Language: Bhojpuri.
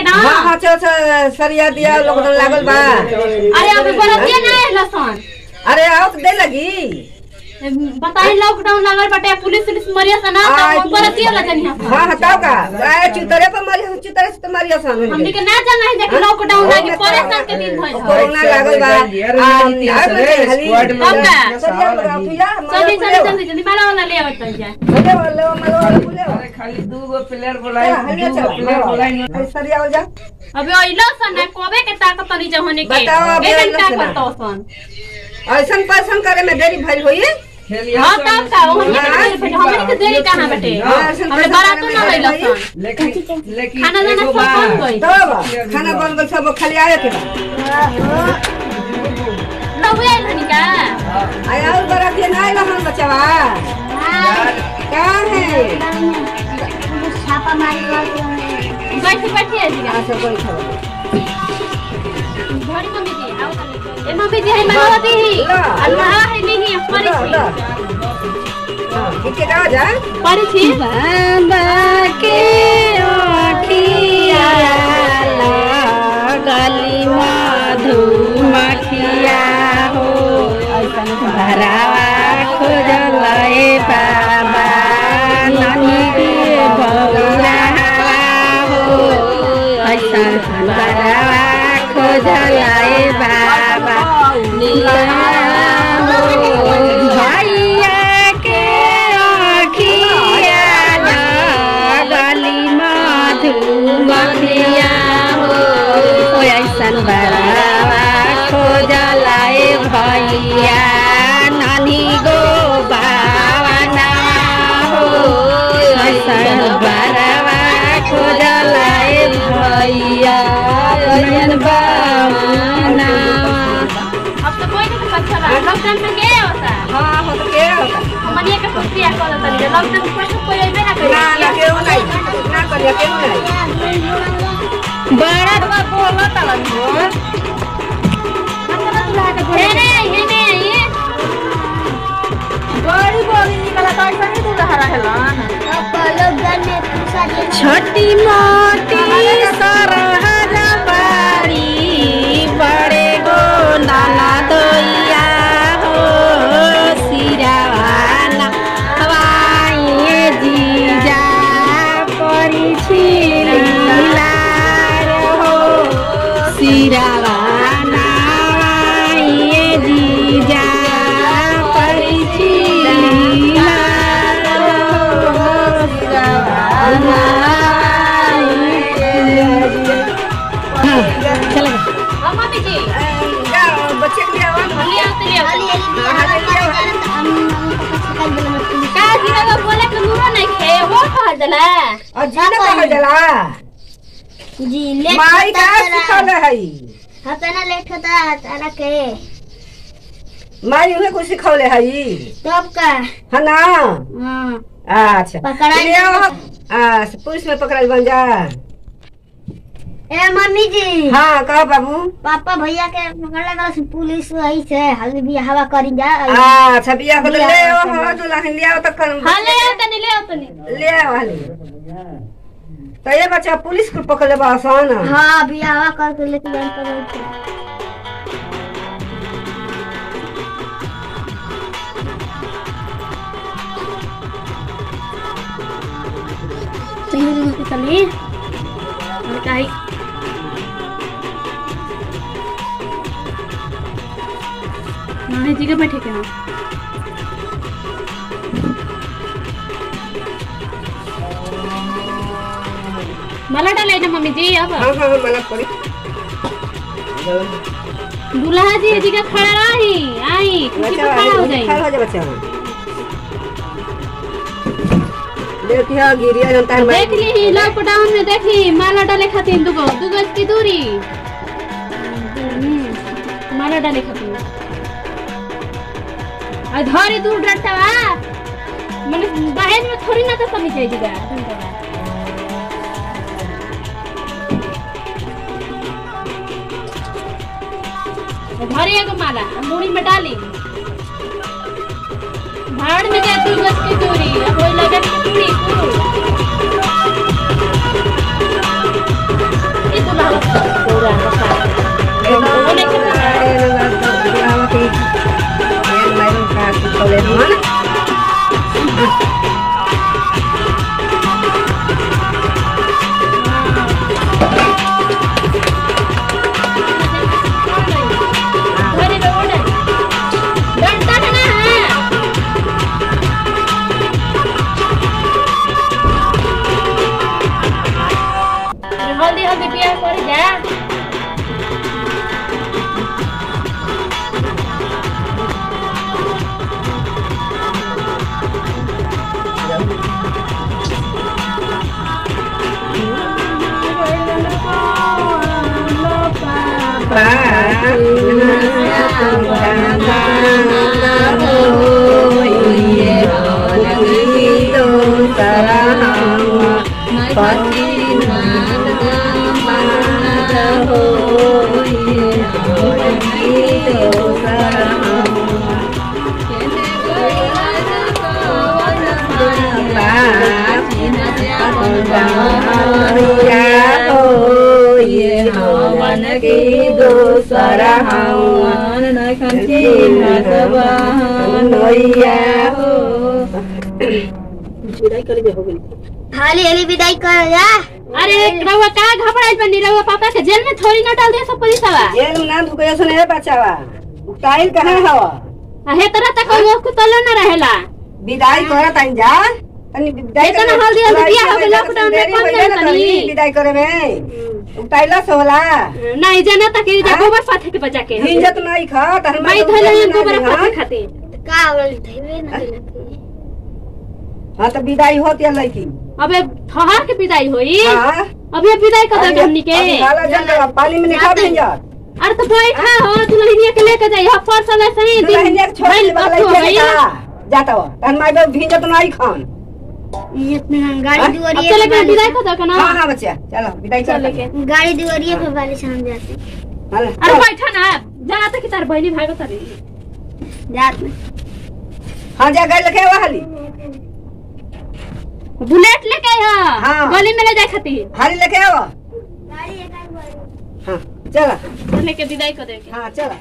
हां हां चल सरिया दिया लॉकडाउन लागल बा। अरे अबे बरतिया ना लसन। अरे आओ तो दे लगी बताई लॉकडाउन लागल बटे पुलिस मरिया सना तो बरतिया ला जानी हां। हां हटाओ का आए चुतरे पे मरी चुतरे से तो मरिया सन हमनी के ना जाना है जे लॉकडाउन लागी परेशान के दिन भइल कोरोना लागल बा स्क्वाड में चली माला वाला ले आवत जा अरे खाली दू गो प्लेयर बोलाई प्लेयर बोलाई सरिया हो जा। अबे ओइला सन कोबे के ताकत नहीं जहोने के बताओ के ताकत तो सन ऐसन पसंद करे में देरी भइल होई। हां तब का हमनी के देरी कहां बटे हमरे बारात ना लइला सन लेकिन खाना दाना सब बन गई तब खाना बन गई सब खाली आए के लवे हनी का आया और बारात ना आइला हम बचवा का है छापा मारी बैठी है जी अच्छा कोई खबर घड़ी मम्मी जी आओ ए मम्मी जी है मनवती ही अल्लाह है नहीं परी हां के का जा परी छी बाबा के ओठिया गली मधु मखिया हो ऐसन भरावा खोजल ए बाबा नानी के बौरा हो ऐसन भरावा खोजल ए बाबा भैया के अखिया गली मधु मखिया हो ऐसन बरावा खोजल ए भैया नानी गो बावना हो ऐसन बरावा खोजल ए भैया बावना। अब तो कोई नहीं पता चला लॉकडाउन में क्या होता है। हां हो तो के होता हमनी के प्रक्रिया करत है लॉकडाउन में कुछ कोई नहीं करे ना केहू नहीं ना करिया केहू नहीं बड़ा बड़ा बोलत आलन हो हेने ये बड़ी बोली निकला तो ऐसा नहीं दूर रहा रहलन लॉकडाउन में छोटी मोटी सरहद बाड़ी बड़े गो नाना दोइया हो सिरावाना हवाई जीजा परी छिला हो सिरावाना हवाई जीजा परी छिला हो सिरावाना मम्मी जी बच्चे के लिए आवाज ले का जीरा का बोले के नूरा नहीं खे वो कह दला और जीना कहा जला जी लेट माई का सिखल है हतना लेट होता तारा के माई उन्हें कुछ सिखौले है तब का है ना हां अच्छा पकड़ा ले आओ पुलिस में पकड़ल बन जा। ए मम्मी जी हाँ कहो बाबू पापा भैया के पकड़ लगा पुलिस वही से हल्दी भी हवा करी जा अच्छा बिया को ले आओ हो दुल्हन ले आओ तक हां ले आओ तनी ले आओ हाले तो ये बच्चा पुलिस को पकड़ ले आसान हां भी हवा करके लेके जान पर चली काई माने जी के बैठे के मला डाले ना मम्मी जी अब हां हां मला पड़ी दूल्हा जी का खड़ा रही आई कुछ तो खड़ा हो जाए खड़ा हो जा बच्चा देखिए गिरिया जनता है देख ली लॉकडाउन में देखी माला डाले खातिर दुगो की दूरी माला डाले खातिर आ धरी दूर डटवा माने बाहर में थोड़ी ना तो समझ जाएगा धरी एगो माला मुड़ी में डाली भाड़ में क्या 2 गज की दूरी अब वही लगा के पूरी हल्दी हल्दी बियाह कर जा हाली हाली विदाई कर जा। अरे रउआ का घबराइल बनी रउआ पापा के जेल में थोड़ी न डाल दे सब पुलिसवा जेल में ना धुके सुने है बच्चावा टाइल कहां हवा हे तरह तक वो को तलो न रहेला विदाई करत आइन जा तनी विदाई इतना हल्दी हल्दी बियाह हो गेल लॉकडाउन में कौन जाने तनी विदाई करे में टाइला से होला नहीं जाना तक जा गोबर साथे के बचा के हिंजत नहीं खा त मैं धले गोबर साथे खाते का होल धइबे न केलक। हां त विदाई होत या लड़की अबे ठहर के विदाई होई हां अबे विदाई कर दे हमनी के खाला जल पानी में निखा भेंजा अरे तो बैठा हो दुल्हनिया के लेके जाई ह परसल सही दिन दुल्हनिया के छोड़ वाला जाता हो तन माई बे हिंजत नहीं खान इतना गाड़ी दुआरिये चले के विदाई कर दो ना। हां बच्चा चलो विदाई कर लेके गाड़ी दुआरिये पे वाले शाम जाते अरे बैठा ना जाना तो कि तार बहनी भाई को तारी जात में। हां जा गए लखे वाली बुलेट लेके आ हाँ। गली में ले जाए खातिर हाली लेके आओ गाड़ी एक हां चला लेके विदाई कर दे हां चला